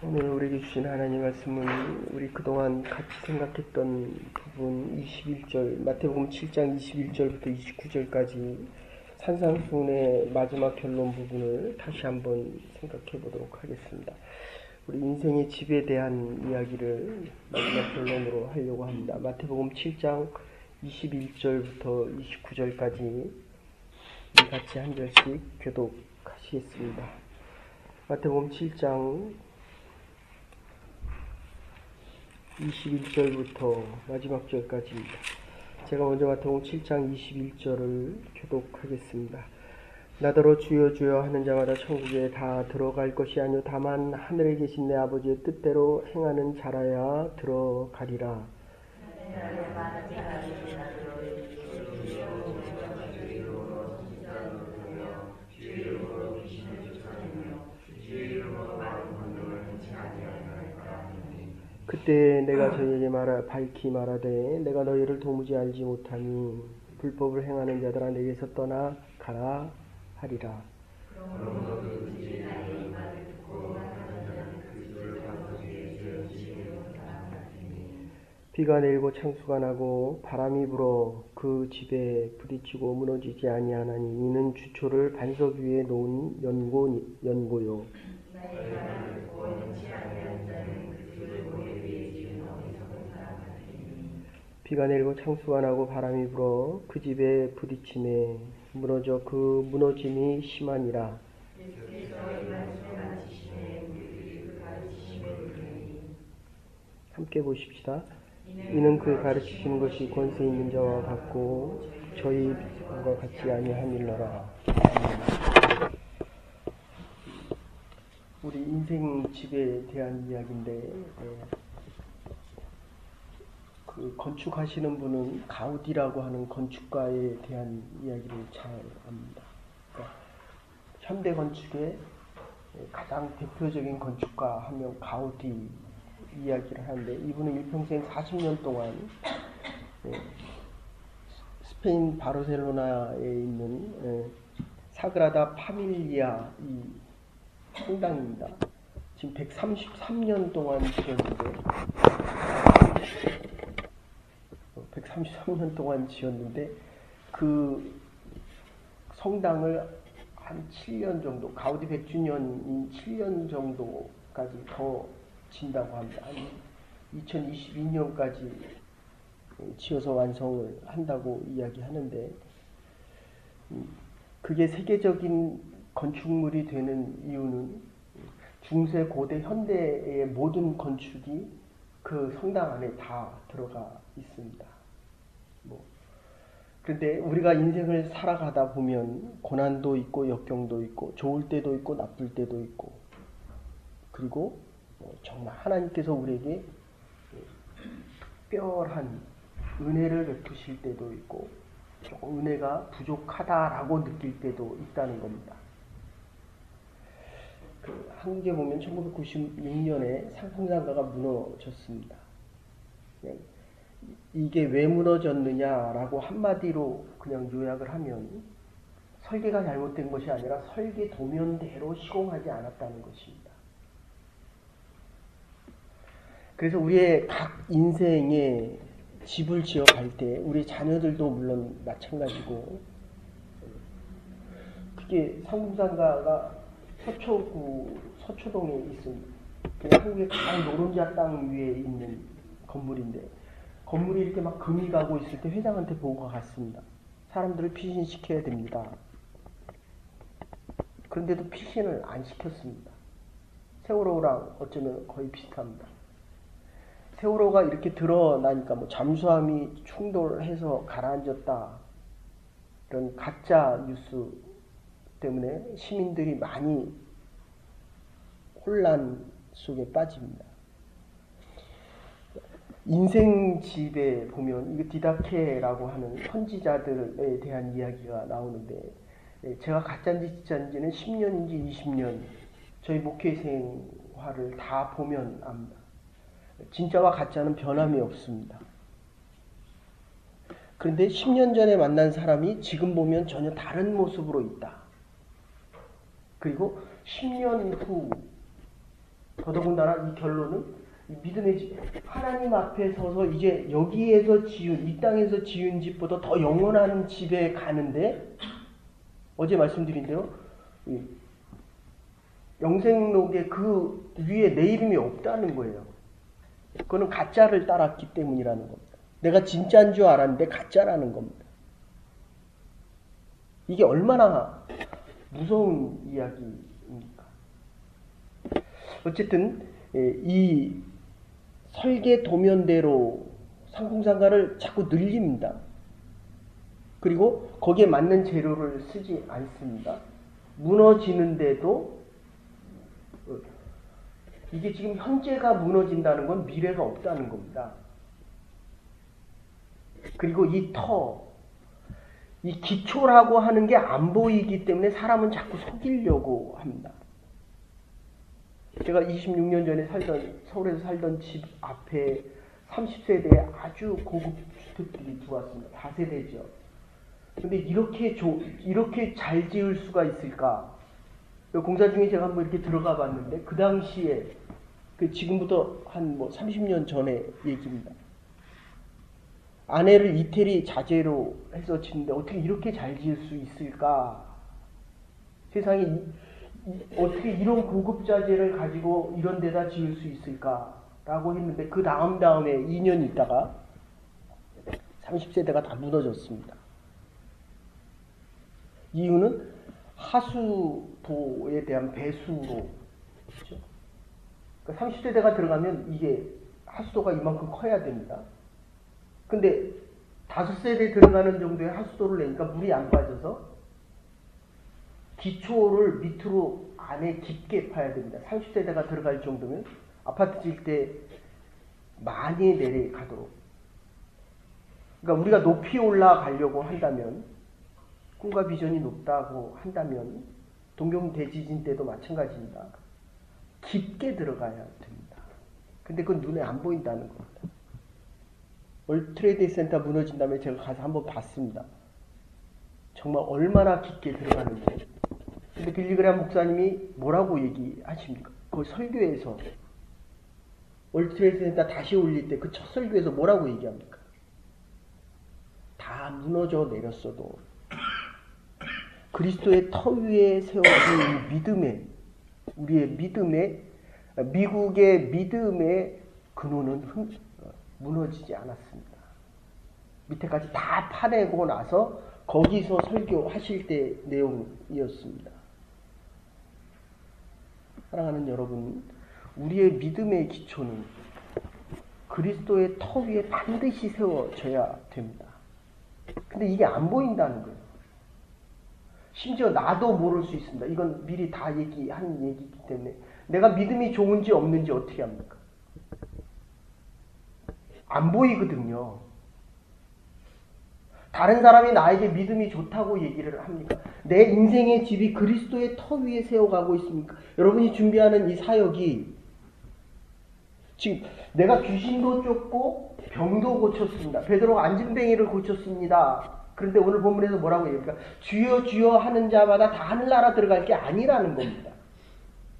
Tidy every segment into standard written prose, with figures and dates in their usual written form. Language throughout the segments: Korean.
오늘 우리에게 주신 하나님 말씀은 우리 그동안 같이 생각했던 부분 21절, 마태복음 7장 21절부터 29절까지 산상수훈의 마지막 결론 부분을 다시 한번 생각해 보도록 하겠습니다. 우리 인생의 집에 대한 이야기를 마지막 결론으로 하려고 합니다. 마태복음 7장 21절부터 29절까지 같이 한 절씩 교독하시겠습니다. 마태복음 7장 21절부터 마지막 절까지입니다. 제가 먼저 마태복음 7장 21절을 교독하겠습니다. 나더러 주여 주여 하는 자마다 천국에 다 들어갈 것이 아니요 다만 하늘에 계신 내 아버지의 뜻대로 행하는 자라야 들어가리라. 그때 내가 저희에게 밝히 말하되 내가 너희를 도무지 알지 못하니 불법을 행하는 자들아 내게서 떠나 가라 하리라. 비가 내리고 창수가 나고 바람이 불어 그 집에 부딪히고 무너지지 아니하나니 이는 주초를 반석 위에 놓은 연고요. 비가 내리고 창수가 나고 바람이 불어 그 집에 부딪힘에 무너져 그 무너짐이 심하니라. 함께 보십시다. 이는 그 가르치시는 것이 권세 있는 자와 같고 저희 비슷함과 같지 아니함일러라. 우리 인생 집에 대한 이야기인데 그 건축하시는 분은 가우디라고 하는 건축가에 대한 이야기를 잘 압니다. 그러니까 현대 건축의 가장 대표적인 건축가 한 명 가우디 이야기를 하는데 이분은 일평생 40년 동안 스페인 바르셀로나에 있는 사그라다 파밀리아 이 성당입니다. 지금 133년 동안 지었는데 그 성당을 한 7년 정도, 가우디 100주년인 7년 정도까지 더 진다고 합니다. 한 2022년까지 지어서 완성을 한다고 이야기하는데 그게 세계적인 건축물이 되는 이유는 중세, 고대, 현대의 모든 건축이 그 성당 안에 다 들어가 있습니다. 그런데 우리가 인생을 살아가다 보면 고난도 있고 역경도 있고 좋을 때도 있고 나쁠 때도 있고 그리고 정말 하나님께서 우리에게 특별한 은혜를 베푸실 때도 있고 조금 은혜가 부족하다라고 느낄 때도 있다는 겁니다. 한국에 보면 1996년에 상풍상가가 무너졌습니다. 이게 왜 무너졌느냐라고 한마디로 그냥 요약을 하면 설계가 잘못된 것이 아니라 설계 도면대로 시공하지 않았다는 것입니다. 그래서 우리의 각 인생에 집을 지어갈 때 우리 자녀들도 물론 마찬가지고 그게 상풍상가가 서초구 서초동에 있습니다. 그냥 한국의 가장 노른자 땅 위에 있는 건물인데 건물이 이렇게 막 금이 가고 있을 때 회장한테 보고가 갔습니다. 사람들을 피신시켜야 됩니다. 그런데도 피신을 안 시켰습니다. 세월호랑 어쩌면 거의 비슷합니다. 세월호가 이렇게 드러나니까 잠수함이 충돌해서 가라앉았다. 이런 가짜 뉴스 때문에 시민들이 많이 혼란 속에 빠집니다. 인생집에 보면 이거 디다케라고 하는 선지자들에 대한 이야기가 나오는데 제가 가짜인지 진짜인지는 10년인지 20년 저희 목회 생활을 다 보면 압니다. 진짜와 가짜는 변함이 없습니다. 그런데 10년 전에 만난 사람이 지금 보면 전혀 다른 모습으로 있다. 그리고 10년 후 더더군다나 이 결론은 이 믿음의 집, 하나님 앞에 서서 이제 여기에서 지은, 이 땅에서 지은 집보다 더 영원한 집에 가는데, 어제 말씀드린 대로 영생록에 그 위에 내 이름이 없다는 거예요. 그거는 가짜를 따랐기 때문이라는 겁니다. 내가 진짜인 줄 알았는데 가짜라는 겁니다. 이게 얼마나 무서운 이야기입니까? 어쨌든 이 설계 도면대로 상품상가를 자꾸 늘립니다. 그리고 거기에 맞는 재료를 쓰지 않습니다. 무너지는데도 이게 지금 현재가 무너진다는 건 미래가 없다는 겁니다. 그리고 이 기초라고 하는 게 안 보이기 때문에 사람은 자꾸 속이려고 합니다. 제가 26년 전에 서울에서 살던 집 앞에 30세대의 아주 고급 주택들이 들어왔습니다. 다세대죠. 근데 이렇게 잘 지을 수가 있을까? 공사 중에 제가 한번 이렇게 들어가 봤는데, 그 당시에, 지금부터 한 30년 전의 얘기입니다. 아내를 이태리 자재로 해서 짓는데 어떻게 이렇게 잘 지을 수 있을까? 세상에 어떻게 이런 고급 자재를 가지고 이런 데다 지을 수 있을까라고 했는데, 그 다음에 2년 있다가 30세대가 다 무너졌습니다. 이유는 하수도에 대한 배수로. 그렇죠? 그러니까 30세대가 들어가면 이게 하수도가 이만큼 커야 됩니다. 근데 5세대 들어가는 정도의 하수도를 내니까 물이 안 빠져서 기초를 밑으로 안에 깊게 파야 됩니다. 30세대가 들어갈 정도면 아파트 질 때 많이 내려가도록. 그러니까 우리가 높이 올라가려고 한다면, 꿈과 비전이 높다고 한다면, 동경 대지진 때도 마찬가지입니다. 깊게 들어가야 됩니다. 근데 그건 눈에 안 보인다는 겁니다. 월트레이드 센터 무너진 다음에 제가 가서 한번 봤습니다. 정말 얼마나 깊게 들어가는지. 근데 빌리그레함 목사님이 뭐라고 얘기하십니까? 그 설교에서 월트레이드 센터 다시 올릴 때 그 첫 설교에서 뭐라고 얘기합니까? 다 무너져 내렸어도 그리스도의 터 위에 세워진 우리의 믿음의, 미국의 믿음의 근원은 무너지지 않았습니다. 밑에까지 다 파내고 나서 거기서 설교하실 때 내용이었습니다. 사랑하는 여러분, 우리의 믿음의 기초는 그리스도의 터 위에 반드시 세워져야 됩니다. 근데 이게 안 보인다는 거예요. 심지어 나도 모를 수 있습니다. 이건 미리 다 한 얘기이기 때문에 내가 믿음이 좋은지 없는지 어떻게 합니까? 안 보이거든요. 다른 사람이 나에게 믿음이 좋다고 얘기를 합니까? 내 인생의 집이 그리스도의 터 위에 세워가고 있습니까? 여러분이 준비하는 이 사역이 지금 내가 귀신도 쫓고 병도 고쳤습니다. 베드로가 안진뱅이를 고쳤습니다. 그런데 오늘 본문에서 뭐라고 얘기합니까? 주여 주여 하는 자마다 다 하늘나라 들어갈 게 아니라는 겁니다.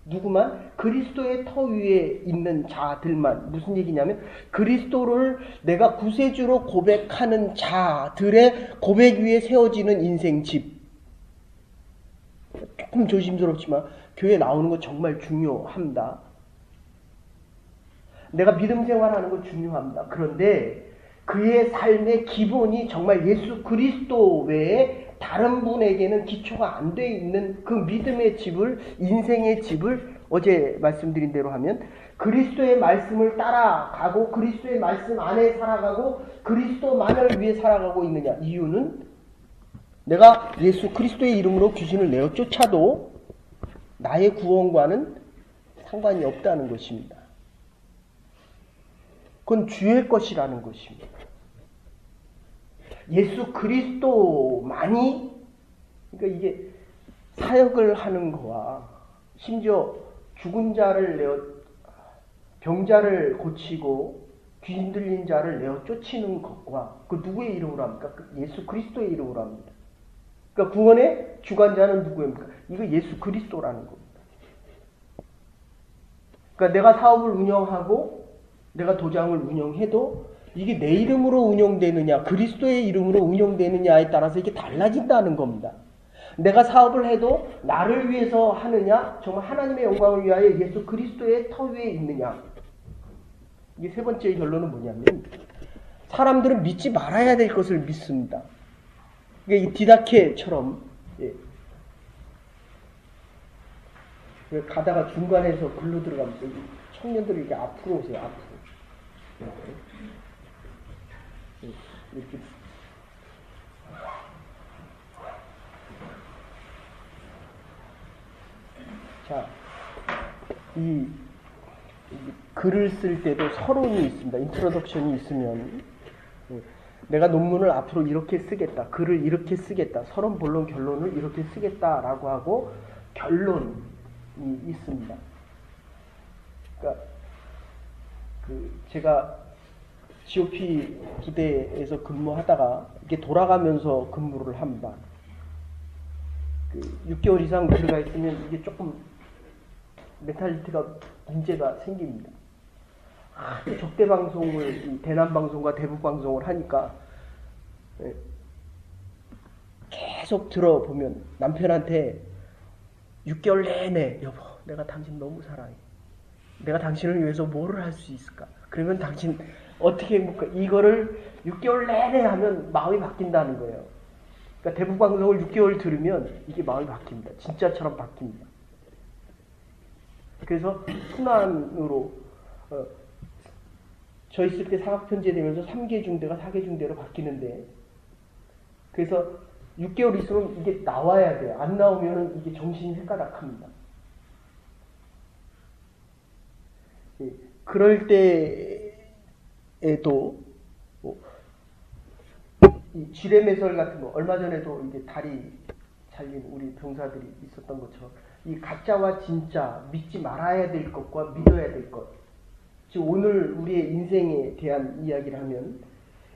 누구만? 그리스도의 터 위에 있는 자들만. 무슨 얘기냐면 그리스도를 내가 구세주로 고백하는 자들의 고백 위에 세워지는 인생 집. 조금 조심스럽지만 교회 나오는 거 정말 중요합니다. 내가 믿음 생활하는 거 중요합니다. 그런데 그의 삶의 기본이 정말 예수 그리스도 외에 다른 분에게는 기초가 안 돼 있는 그 믿음의 집을, 인생의 집을 어제 말씀드린 대로 하면 그리스도의 말씀을 따라가고 그리스도의 말씀 안에 살아가고 그리스도만을 위해 살아가고 있느냐. 이유는 내가 예수 그리스도의 이름으로 귀신을 내어 쫓아도 나의 구원과는 상관이 없다는 것입니다. 그건 주의 것이라는 것입니다. 예수 그리스도만이, 그러니까 이게 사역을 하는 거와 심지어 죽은 자를 병자를 고치고 귀신 들린 자를 내어 쫓는 것과 그 누구의 이름으로 합니까? 그 예수 그리스도의 이름으로 합니다. 그러니까 구원의 주관자는 누구입니까? 이거 예수 그리스도라는 겁니다. 그러니까 내가 사업을 운영하고 내가 도장을 운영해도 이게 내 이름으로 운영되느냐 그리스도의 이름으로 운영되느냐에 따라서 이게 달라진다는 겁니다. 내가 사업을 해도 나를 위해서 하느냐 정말 하나님의 영광을 위하여 예수 그리스도의 터 위에 있느냐. 이게 세 번째 결론은 뭐냐면 사람들은 믿지 말아야 될 것을 믿습니다. 이게 디다케처럼 가다가 중간에서 글로 들어가면 청년들이 이렇게 앞으로 오세요. 앞으로. 이렇게. 자, 이 글을 쓸 때도 서론이 있습니다. 인트로덕션이 있으면 내가 논문을 앞으로 이렇게 쓰겠다. 글을 이렇게 쓰겠다. 서론, 본론, 결론을 이렇게 쓰겠다라고 하고 결론이 있습니다. 그러니까 제가 GOP 부대에서 근무하다가 이게 돌아가면서 근무를 합니다. 6개월 이상 들어가 있으면 이게 조금 멘탈리티가 문제가 생깁니다. 적대 방송을 대남 방송과 대북 방송을 하니까 계속 들어보면 남편한테 6개월 내내 여보 내가 당신 너무 사랑해. 내가 당신을 위해서 뭐를 할 수 있을까? 그러면 당신 어떻게 행복해? 이거를 6개월 내내 하면 마음이 바뀐다는 거예요. 그러니까 대북 방송을 6개월 들으면 이게 마음이 바뀝니다. 진짜처럼 바뀝니다. 그래서 순환으로 저 있을 때 사각편제 되면서 3개 중대가 4개 중대로 바뀌는데 그래서 6개월 있으면 이게 나와야 돼요. 안 나오면 이게 정신이 헷가닥합니다. 그럴 때에도 이 지뢰매설 같은 거 얼마 전에도 이게 다리 잘린 우리 병사들이 있었던 것처럼 이 가짜와 진짜 믿지 말아야 될 것과 믿어야 될 것. 즉 오늘 우리의 인생에 대한 이야기를 하면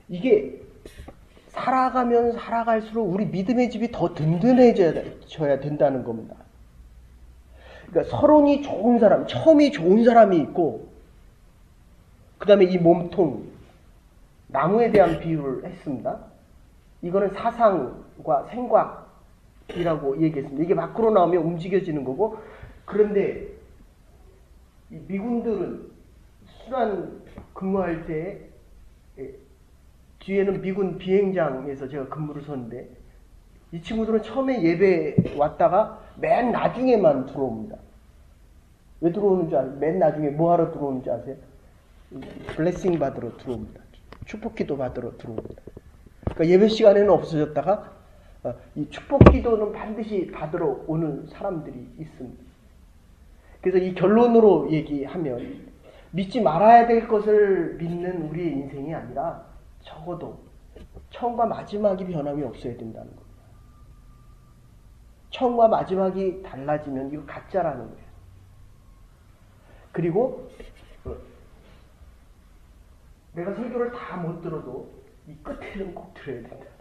이게 살아가면 살아갈수록 우리 믿음의 집이 더 든든해져야 된다는 겁니다. 그러니까 서론이 좋은 사람, 처음이 좋은 사람이 있고 그 다음에 이 몸통, 나무에 대한 비유를 했습니다. 이거는 사상과 생각이라고 얘기했습니다. 이게 밖으로 나오면 움직여지는 거고 그런데 이 미군들은 순환 근무할 때 뒤에는 미군 비행장에서 제가 근무를 섰는데 이 친구들은 처음에 예배 왔다가 맨 나중에만 들어옵니다. 왜 들어오는 줄 아세요? 맨 나중에 뭐 하러 들어오는 줄 아세요? 블레싱 받으러 들어옵니다. 축복기도 받으러 들어옵니다. 그러니까 예배 시간에는 없어졌다가 이 축복기도는 반드시 받으러 오는 사람들이 있습니다. 그래서 이 결론으로 얘기하면 믿지 말아야 될 것을 믿는 우리의 인생이 아니라 적어도 처음과 마지막이 변함이 없어야 된다는 겁니다. 처음과 마지막이 달라지면 이거 가짜라는 거예요. 그리고 내가 설교를 다 못 들어도 이 끝에는 꼭 들어야 된다는 거예요.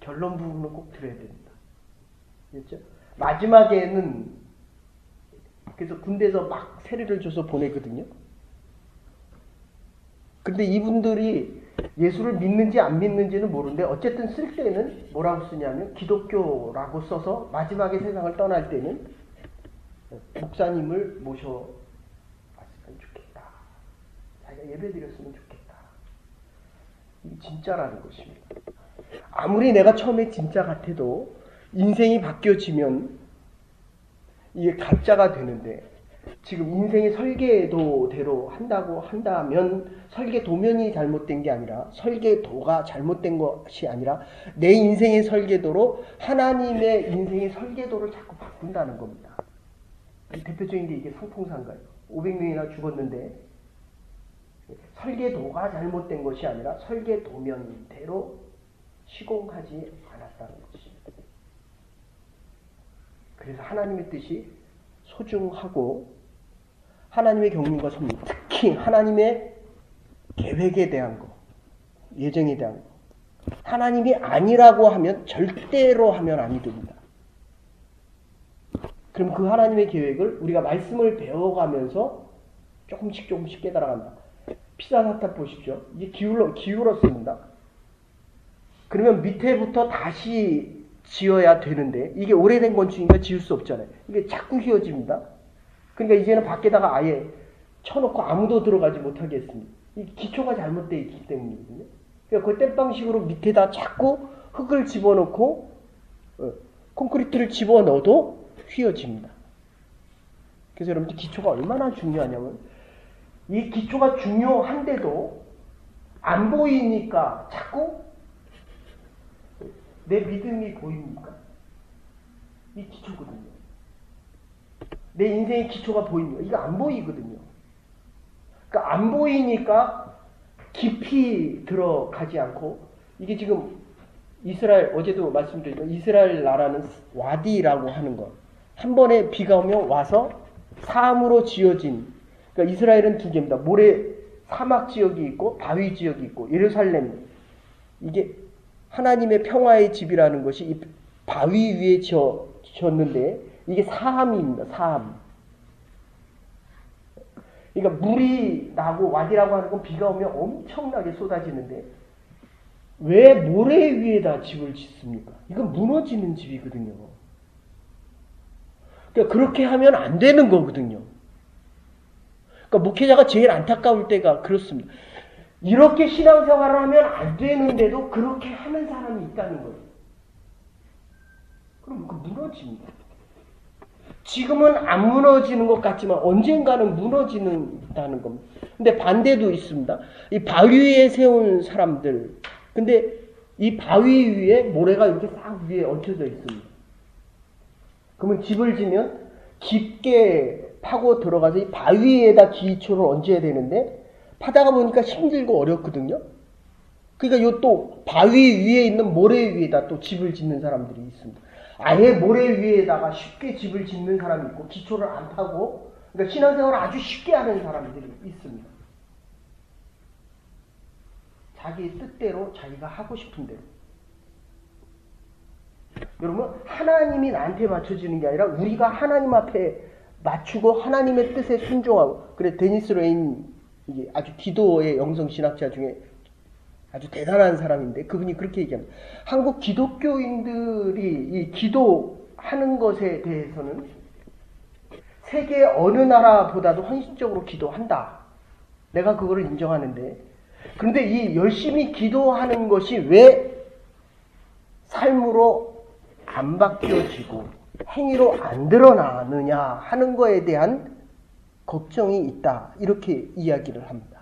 결론 부분은 꼭 들어야 된다. 그렇죠? 마지막에는 그래서 군대에서 막 세례를 줘서 보내거든요. 근데 이분들이 예수를 믿는지 안 믿는지는 모르는데 어쨌든 쓸 때는 뭐라고 쓰냐면 기독교라고 써서 마지막에 세상을 떠날 때는 목사님을 모셔왔으면 좋겠다. 자기가 예배드렸으면 좋겠다. 이게 진짜라는 것입니다. 아무리 내가 처음에 진짜 같아도 인생이 바뀌어지면 이게 가짜가 되는데 지금 인생의 설계도대로 한다고 한다면 설계도면이 잘못된 게 아니라 설계도가 잘못된 것이 아니라 내 인생의 설계도로 하나님의 인생의 설계도를 자꾸 바꾼다는 겁니다. 대표적인 게 이게 상풍상가예요. 500명이나 죽었는데 설계도가 잘못된 것이 아니라 설계도면대로 시공하지 않았다는 것입니다. 그래서 하나님의 뜻이 소중하고 하나님의 경륜과 섭리, 특히 하나님의 계획에 대한 거, 예정에 대한 거. 하나님이 아니라고 하면 절대로 하면 아니 됩니다. 그럼 그 하나님의 계획을 우리가 말씀을 배워가면서 조금씩 깨달아간다. 피사 사탑 보십시오. 이게 기울었습니다. 그러면 밑에부터 다시 지어야 되는데 이게 오래된 건축이니까 지을 수 없잖아요. 이게 자꾸 휘어집니다. 그러니까 이제는 밖에다가 아예 쳐놓고 아무도 들어가지 못하게 했습니다. 이 기초가 잘못되어 있기 때문이거든요. 그러니까 그 땜방식으로 밑에다 자꾸 흙을 집어넣고 콘크리트를 집어넣어도 휘어집니다. 그래서 여러분들 기초가 얼마나 중요하냐면 이 기초가 중요한데도 안 보이니까 자꾸 내 믿음이 보입니까? 이 기초거든요. 내 인생의 기초가 보입니까? 이거 안 보이거든요. 그러니까 안 보이니까 깊이 들어가지 않고 이게 지금 이스라엘 어제도 말씀드렸지만 이스라엘 나라는 와디라고 하는 것. 한 번에 비가 오면 와서 사암으로 지어진 그러니까 이스라엘은 두 개입니다. 모래 사막 지역이 있고 바위 지역이 있고 예루살렘 이게 하나님의 평화의 집이라는 것이 이 바위 위에 지었는데 이게 사암입니다. 사암. 그러니까 물이 나고 와디라고 하는 건 비가 오면 엄청나게 쏟아지는데 왜 모래 위에다 집을 짓습니까? 이건 무너지는 집이거든요. 그러니까 그렇게 하면 안 되는 거거든요. 그러니까 목회자가 제일 안타까울 때가 그렇습니다. 이렇게 신앙생활을 하면 안 되는데도 그렇게 하는 사람이 있다는 거예요. 그럼 그 무너집니다. 지금은 안 무너지는 것 같지만 언젠가는 무너지는다는 겁니다. 근데 반대도 있습니다. 이 바위 위에 세운 사람들. 근데 이 바위 위에 모래가 이렇게 싹 위에 얹혀져 있습니다. 그러면 집을 지면 깊게 파고 들어가서 이 바위에다 기초를 얹어야 되는데 파다가 보니까 힘들고 어렵거든요. 그러니까 요 또 바위 위에 있는 모래 위에다 또 집을 짓는 사람들이 있습니다. 아예 모래 위에다가 쉽게 집을 짓는 사람이 있고 기초를 안 파고 그러니까 신앙생활을 아주 쉽게 하는 사람들이 있습니다. 자기 뜻대로 자기가 하고 싶은 대로. 여러분 하나님이 나한테 맞춰지는 게 아니라 우리가 하나님 앞에 맞추고 하나님의 뜻에 순종하고 그래 데니스 레인 이게 아주 기도의 영성신학자 중에 아주 대단한 사람인데 그분이 그렇게 얘기합니다. 한국 기독교인들이 이 기도하는 것에 대해서는 세계 어느 나라보다도 헌신적으로 기도한다. 내가 그거를 인정하는데 그런데 이 열심히 기도하는 것이 왜 삶으로 안 바뀌어지고 행위로 안 드러나느냐 하는 거에 대한 걱정이 있다. 이렇게 이야기를 합니다.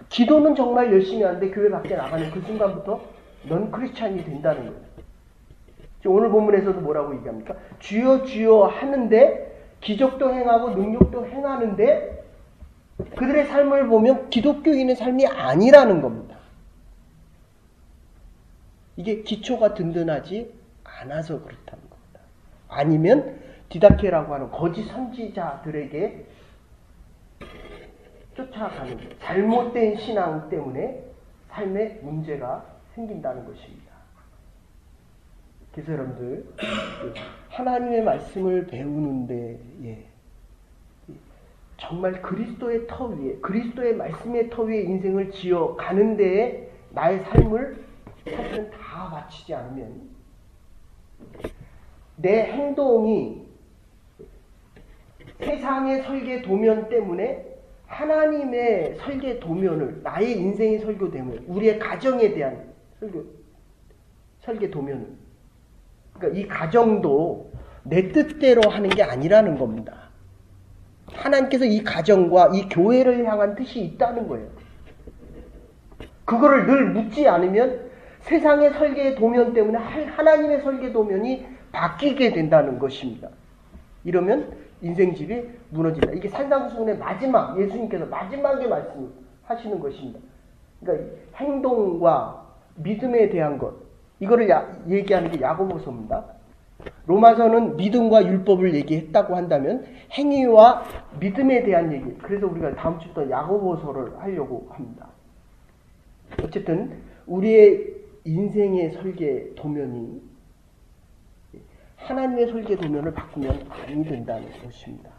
기도는 정말 열심히 하는데 교회 밖에 나가는 그 순간부터 넌 크리스찬이 된다는 거예요. 오늘 본문에서도 뭐라고 얘기합니까? 주여 주여 하는데 기적도 행하고 능력도 행하는데 그들의 삶을 보면 기독교인의 삶이 아니라는 겁니다. 이게 기초가 든든하지 않아서 그렇다는 겁니다. 아니면 디다케라고 하는 거짓 선지자들에게 쫓아가는 잘못된 신앙 때문에 삶에 문제가 생긴다는 것입니다. 그래서 여러분들 하나님의 말씀을 배우는데 정말 그리스도의 터 위에 그리스도의 말씀의 터 위에 인생을 지어 가는 데에 나의 삶을 사실은 다 바치지 않으면 내 행동이 세상의 설계 도면 때문에 하나님의 설계 도면을 나의 인생의 설계 도면 우리의 가정에 대한 설계 도면을 그러니까 이 가정도 내 뜻대로 하는 게 아니라는 겁니다. 하나님께서 이 가정과 이 교회를 향한 뜻이 있다는 거예요. 그거를 늘 묻지 않으면 세상의 설계 도면 때문에 하나님의 설계 도면이 바뀌게 된다는 것입니다. 이러면 인생집이 무너진다. 이게 산상수훈의 마지막 예수님께서 마지막에 말씀하시는 것입니다. 그러니까 행동과 믿음에 대한 것 이거를 얘기하는 게 야고보서입니다. 로마서는 믿음과 율법을 얘기했다고 한다면 행위와 믿음에 대한 얘기. 그래서 우리가 다음 주부터 야고보서를 하려고 합니다. 어쨌든 우리의 인생의 설계 도면이 하나님의 설계 도면을 바꾸면 아니 된다는 것입니다.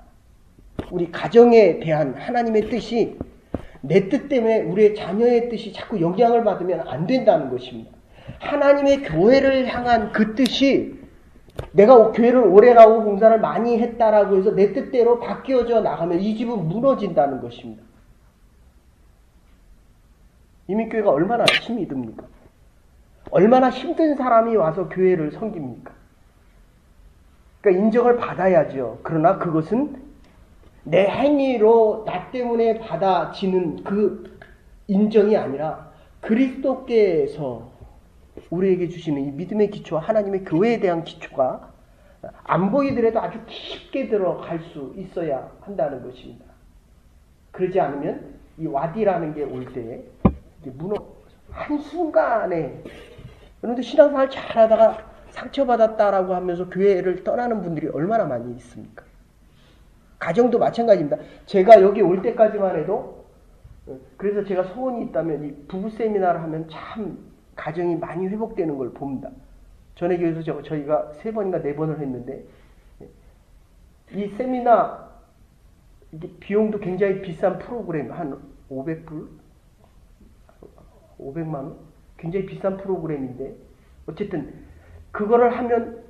우리 가정에 대한 하나님의 뜻이 내 뜻 때문에 우리의 자녀의 뜻이 자꾸 영향을 받으면 안 된다는 것입니다. 하나님의 교회를 향한 그 뜻이 내가 교회를 오래 나오고 봉사를 많이 했다라고 해서 내 뜻대로 바뀌어져 나가면 이 집은 무너진다는 것입니다. 이민교회가 얼마나 힘이 듭니까? 얼마나 힘든 사람이 와서 교회를 섬깁니까? 그러니까 인정을 받아야죠. 그러나 그것은 내 행위로 나 때문에 받아지는 그 인정이 아니라 그리스도께서 우리에게 주시는 이 믿음의 기초와 하나님의 교회에 대한 기초가 안 보이더라도 아주 깊게 들어갈 수 있어야 한다는 것입니다. 그러지 않으면 이 와디라는 게 올 때 한순간에 여러분들 신앙생활 잘하다가 상처받았다라고 하면서 교회를 떠나는 분들이 얼마나 많이 있습니까? 가정도 마찬가지입니다. 제가 여기 올 때까지만 해도 그래서 제가 소원이 있다면 이 부부 세미나를 하면 참 가정이 많이 회복되는 걸 봅니다. 전에 교회에서 저희가 3번인가 4번을 했는데 이 세미나 이게 비용도 굉장히 비싼 프로그램 한 500불? 500만 원? 굉장히 비싼 프로그램인데 어쨌든 그거를 하면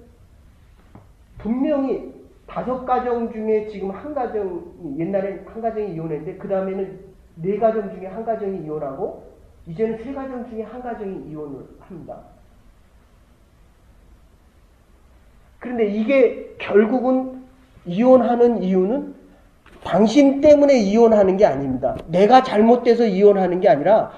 분명히 5가정 중에 지금 한 가정, 옛날엔 한 가정이 이혼했는데 그 다음에는 4가정 중에 한 가정이 이혼하고 이제는 3가정 중에 한 가정이 이혼을 합니다. 그런데 이게 결국은 이혼하는 이유는 당신 때문에 이혼하는 게 아닙니다. 내가 잘못돼서 이혼하는 게 아니라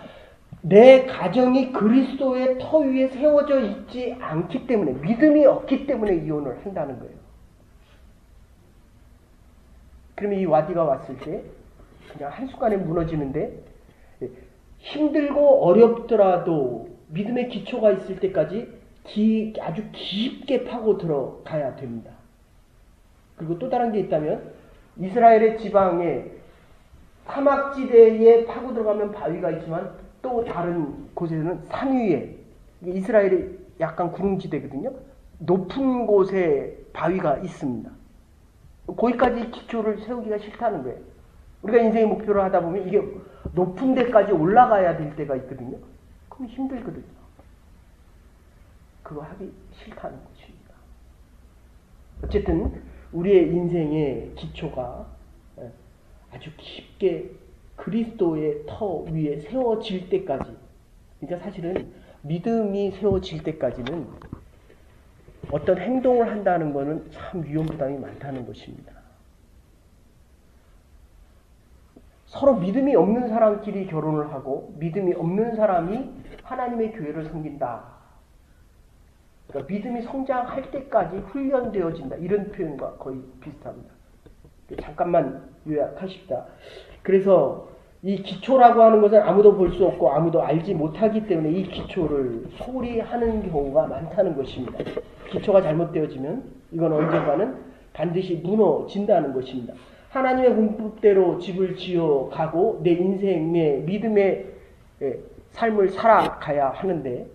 내 가정이 그리스도의 터 위에 세워져 있지 않기 때문에, 믿음이 없기 때문에 이혼을 한다는 거예요. 그러면 이 와디가 왔을 때 그냥 한순간에 무너지는데 힘들고 어렵더라도 믿음의 기초가 있을 때까지 아주 깊게 파고 들어가야 됩니다. 그리고 또 다른 게 있다면 이스라엘의 지방에 사막지대에 파고 들어가면 바위가 있지만 또 다른 곳에는 산 위에, 이스라엘이 약간 구릉지대거든요. 높은 곳에 바위가 있습니다. 거기까지 기초를 세우기가 싫다는 거예요. 우리가 인생의 목표를 하다 보면 이게 높은 데까지 올라가야 될 때가 있거든요. 그럼 힘들거든요. 그거 하기 싫다는 것입니다. 어쨌든 우리의 인생의 기초가 아주 깊게 그리스도의 터 위에 세워질 때까지, 그러니까 사실은 믿음이 세워질 때까지는 어떤 행동을 한다는 것은 참 위험부담이 많다는 것입니다. 서로 믿음이 없는 사람끼리 결혼을 하고 믿음이 없는 사람이 하나님의 교회를 섬긴다. 그러니까 믿음이 성장할 때까지 훈련되어진다. 이런 표현과 거의 비슷합니다. 잠깐만 요약하십시다. 그래서 이 기초라고 하는 것은 아무도 볼 수 없고 아무도 알지 못하기 때문에 이 기초를 소홀히 하는 경우가 많다는 것입니다. 기초가 잘못되어지면 이건 언젠가는 반드시 무너진다는 것입니다. 하나님의 공법대로 집을 지어가고 내 인생의 믿음의 삶을 살아가야 하는데,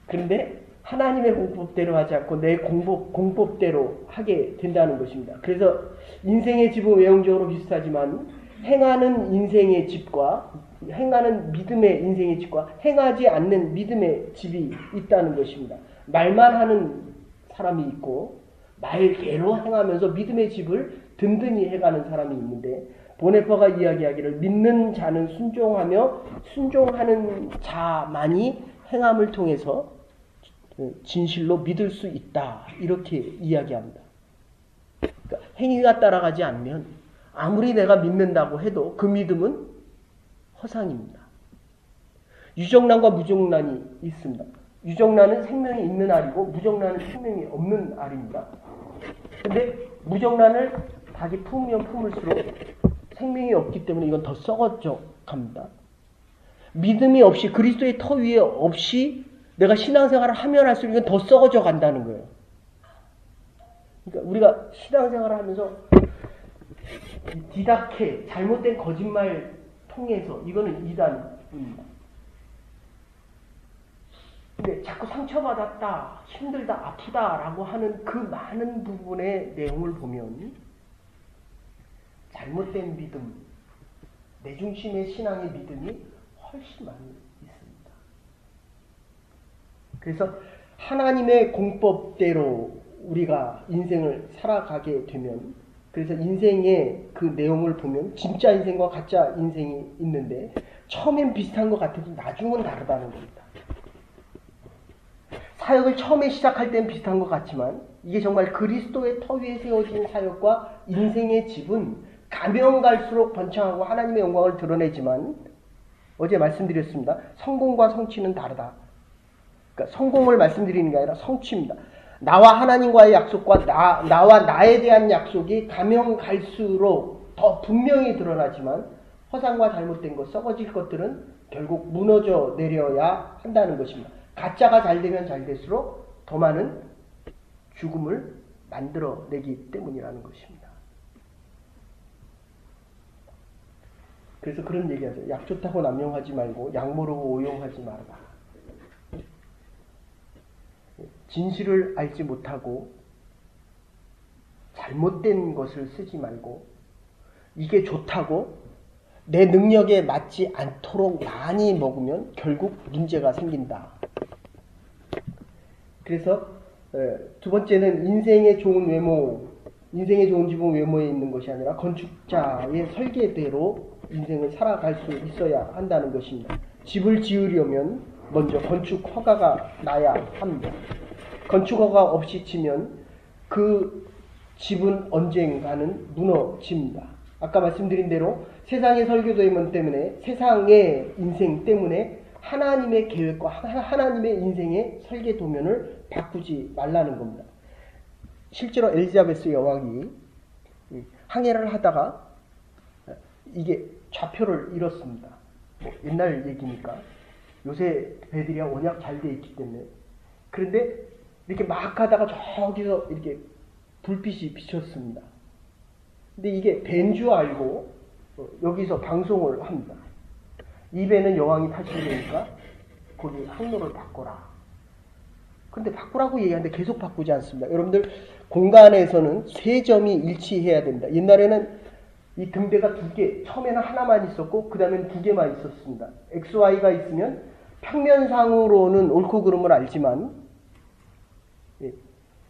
그런데 하나님의 공법대로 하지 않고 내 공법대로 하게 된다는 것입니다. 그래서 인생의 집은 외형적으로 비슷하지만 행하는 인생의 집과 행하는 믿음의 인생의 집과 행하지 않는 믿음의 집이 있다는 것입니다. 말만 하는 사람이 있고 말대로 행하면서 믿음의 집을 든든히 해가는 사람이 있는데, 보네파가 이야기하기를 믿는 자는 순종하며 순종하는 자만이 행함을 통해서 진실로 믿을 수 있다, 이렇게 이야기합니다. 그러니까 행위가 따라가지 않으면 아무리 내가 믿는다고 해도 그 믿음은 허상입니다. 유정란과 무정란이 있습니다. 유정란은 생명이 있는 알이고 무정란은 생명이 없는 알입니다. 근데 무정란을 닭이 품으면 품을수록 생명이 없기 때문에 이건 더 썩어져 갑니다. 믿음이 없이, 그리스도의 터 위에 없이 내가 신앙생활을 하면 할수록 이건 더 썩어져 간다는 거예요. 그러니까 우리가 신앙생활을 하면서 디다케, 잘못된 거짓말 통해서, 이거는 이단입니다. 근데 자꾸 상처받았다, 힘들다, 아프다라고 하는 그 많은 부분의 내용을 보면 잘못된 믿음, 내 중심의 신앙의 믿음이 훨씬 많이 있습니다. 그래서 하나님의 공법대로 우리가 인생을 살아가게 되면, 그래서 인생의 그 내용을 보면 진짜 인생과 가짜 인생이 있는데 처음엔 비슷한 것 같아도 나중은 다르다는 겁니다. 사역을 처음에 시작할 땐 비슷한 것 같지만 이게 정말 그리스도의 터 위에 세워진 사역과 인생의 집은 가면 갈수록 번창하고 하나님의 영광을 드러내지만, 어제 말씀드렸습니다. 성공과 성취는 다르다. 그러니까 성공을 말씀드리는 게 아니라 성취입니다. 나와 하나님과의 약속과 나와 나에 대한 약속이 가면 갈수록 더 분명히 드러나지만, 허상과 잘못된 것, 썩어질 것들은 결국 무너져 내려야 한다는 것입니다. 가짜가 잘 되면 잘 될수록 더 많은 죽음을 만들어내기 때문이라는 것입니다. 그래서 그런 얘기하죠. 약 좋다고 남용하지 말고 약 모르고 오용하지 말아라. 진실을 알지 못하고 잘못된 것을 쓰지 말고 이게 좋다고 내 능력에 맞지 않도록 많이 먹으면 결국 문제가 생긴다. 그래서 두 번째는 인생의 좋은 외모, 인생의 좋은 집은 외모에 있는 것이 아니라 건축자의 설계대로 인생을 살아갈 수 있어야 한다는 것입니다. 집을 지으려면 먼저 건축 허가가 나야 합니다. 건축 허가 없이 치면 그 집은 언젠가는 무너집니다. 아까 말씀드린 대로 세상의 설계도문 때문에, 세상의 인생 때문에 하나님의 계획과 하나님의 인생의 설계도면을 바꾸지 말라는 겁니다. 실제로 엘리자베스 여왕이 항해를 하다가 이게 좌표를 잃었습니다. 옛날 얘기니까. 요새 배들이 워낙 잘 돼 있기 때문에. 그런데 이렇게 막 가다가 저기서 이렇게 불빛이 비쳤습니다. 근데 이게 배인 줄 알고 여기서 방송을 합니다. 이 배는 여왕이 타시려니까 거기 항로를 바꿔라. 근데 바꾸라고 얘기하는데 계속 바꾸지 않습니다. 여러분들 공간에서는 세 점이 일치해야 됩니다. 옛날에는 이 등대가 두 개, 처음에는 하나만 있었고 그 다음에는 두 개만 있었습니다. XY가 있으면 평면상으로는 옳고 그름을 알지만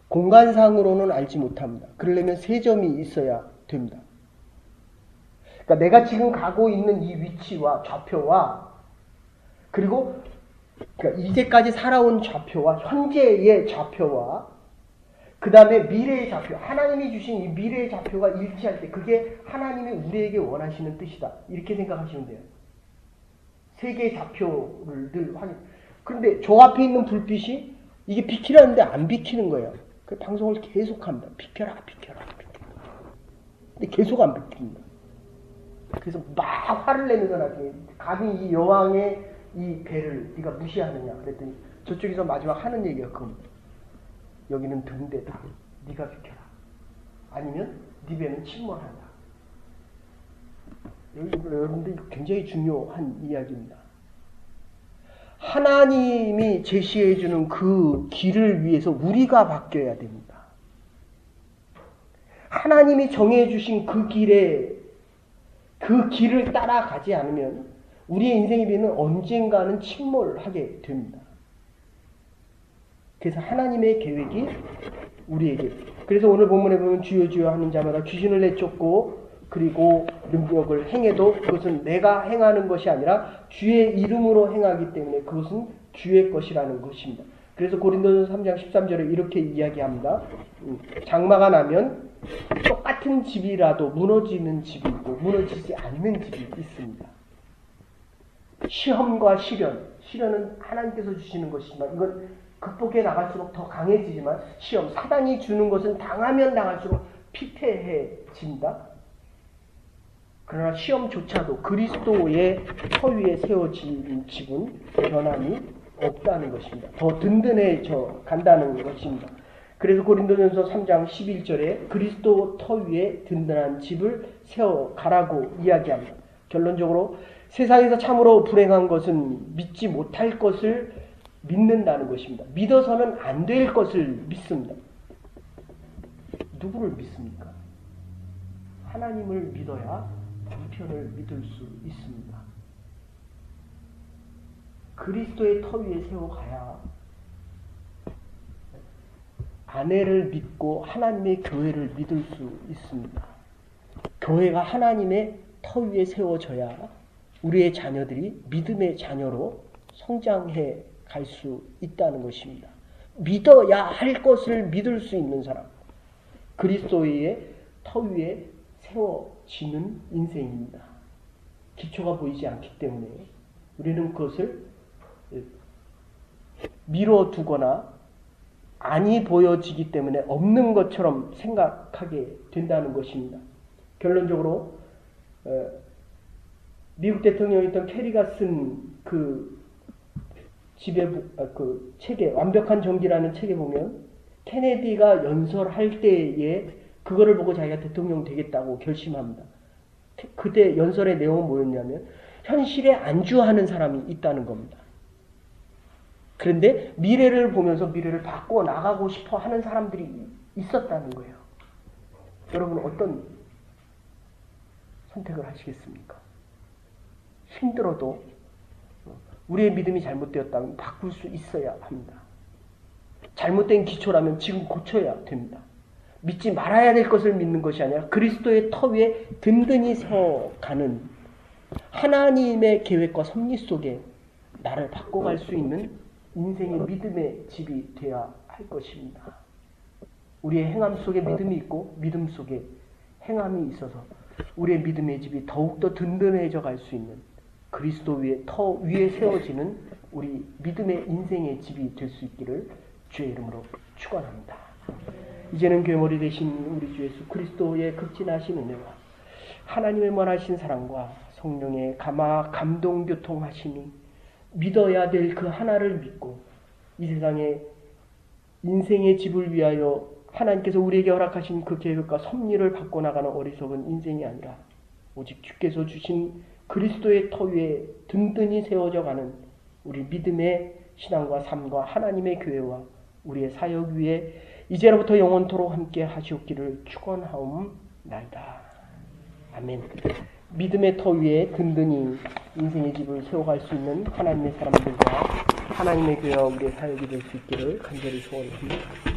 공간상으로는 알지 못합니다. 그러려면 세 점이 있어야 됩니다. 그러니까 내가 지금 가고 있는 이 위치와 좌표와, 그리고 그러니까 이제까지 살아온 좌표와 현재의 좌표와 그 다음에 미래의 좌표, 하나님이 주신 이 미래의 좌표가 일치할 때 그게 하나님이 우리에게 원하시는 뜻이다. 이렇게 생각하시면 돼요. 세 개의 좌표를 늘 확인. 그런데 저 앞에 있는 불빛이 이게 비키라는데 안 비키는 거예요. 그 방송을 계속합니다. 비켜라, 비켜라, 비켜라. 근데 계속 안 비킵니다. 그래서 막 화를 내면서 나중에 감히 이 여왕의 이 배를 네가 무시하느냐 그랬더니 저쪽에서 마지막 하는 얘기가 그겁니다. 여기는 등대다. 네가 비켜라. 아니면 네 배는 침몰한다. 여러분들 굉장히 중요한 이야기입니다. 하나님이 제시해주는 그 길을 위해서 우리가 바뀌어야 됩니다. 하나님이 정해주신 그 길에 그 길을 따라가지 않으면 우리의 인생의 배는 언젠가는 침몰하게 됩니다. 그래서 하나님의 계획이 우리에게, 그래서 오늘 본문에 보면 주여 주여 하는 자마다 귀신을 내쫓고 그리고 능력을 행해도 그것은 내가 행하는 것이 아니라 주의 이름으로 행하기 때문에 그것은 주의 것이라는 것입니다. 그래서 고린도전서 3장 13절에 이렇게 이야기합니다. 장마가 나면 똑같은 집이라도 무너지는 집이 있고 무너지지 않는 집이 있습니다. 시험과 시련은 하나님께서 주시는 것이지만 이건 극복해 나갈수록 더 강해지지만 시험, 사단이 주는 것은 당하면 당할수록 피폐해진다. 그러나 시험조차도 그리스도의 터 위에 세워진 집은 변함이 없다는 것입니다. 더 든든해져 간다는 것입니다. 그래서 고린도전서 3장 11절에 그리스도 터 위에 든든한 집을 세워가라고 이야기합니다. 결론적으로 세상에서 참으로 불행한 것은 믿지 못할 것을 믿는다는 것입니다. 믿어서는 안 될 것을 믿습니다. 누구를 믿습니까? 하나님을 믿어야 남편을 믿을 수 있습니다. 그리스도의 터 위에 세워가야 아내를 믿고 하나님의 교회를 믿을 수 있습니다. 교회가 하나님의 터 위에 세워져야 우리의 자녀들이 믿음의 자녀로 성장해 갈 수 있다는 것입니다. 믿어야 할 것을 믿을 수 있는 사람, 그리스도의 터 위에 세워지는 인생입니다. 기초가 보이지 않기 때문에 우리는 그것을 미뤄두거나 아니 보여지기 때문에 없는 것처럼 생각하게 된다는 것입니다. 결론적으로 미국 대통령이었던 캐리가 쓴 그 그 책에 완벽한 정기라는 책에 보면 케네디가 연설할 때에 그거를 보고 자기가 대통령 되겠다고 결심합니다. 그때 연설의 내용은 뭐였냐면 현실에 안주하는 사람이 있다는 겁니다. 그런데 미래를 보면서 미래를 바꿔 나가고 싶어 하는 사람들이 있었다는 거예요. 여러분 어떤 선택을 하시겠습니까? 힘들어도 우리의 믿음이 잘못되었다면 바꿀 수 있어야 합니다. 잘못된 기초라면 지금 고쳐야 됩니다. 믿지 말아야 될 것을 믿는 것이 아니라 그리스도의 터 위에 든든히 세워가는 하나님의 계획과 섭리 속에 나를 바꿔갈 수 있는 인생의 믿음의 집이 되어야 할 것입니다. 우리의 행함 속에 믿음이 있고 믿음 속에 행함이 있어서 우리의 믿음의 집이 더욱더 든든해져 갈 수 있는 그리스도 위에 터 위에 세워지는 우리 믿음의 인생의 집이 될 수 있기를 주의 이름으로 축원합니다. 이제는 교회 머리 되신 우리 주 예수 그리스도의 극진하신 은혜와 하나님의 원하신 사랑과 성령의 감동 교통하심이 믿어야 될 그 하나를 믿고 이 세상에 인생의 집을 위하여 하나님께서 우리에게 허락하신 그 계획과 섭리를 받고 나가는 어리석은 인생이 아니라 오직 주께서 주신 그리스도의 터 위에 든든히 세워져 가는 우리 믿음의 신앙과 삶과 하나님의 교회와 우리의 사역 위에 이제로부터 영원토록 함께 하시옵기를 축원하옵나이다. 아멘. 믿음의 터 위에 든든히 인생의 집을 세워갈 수 있는 하나님의 사람들과 하나님의 교회와 우리의 사역이 될 수 있기를 간절히 소원합니다.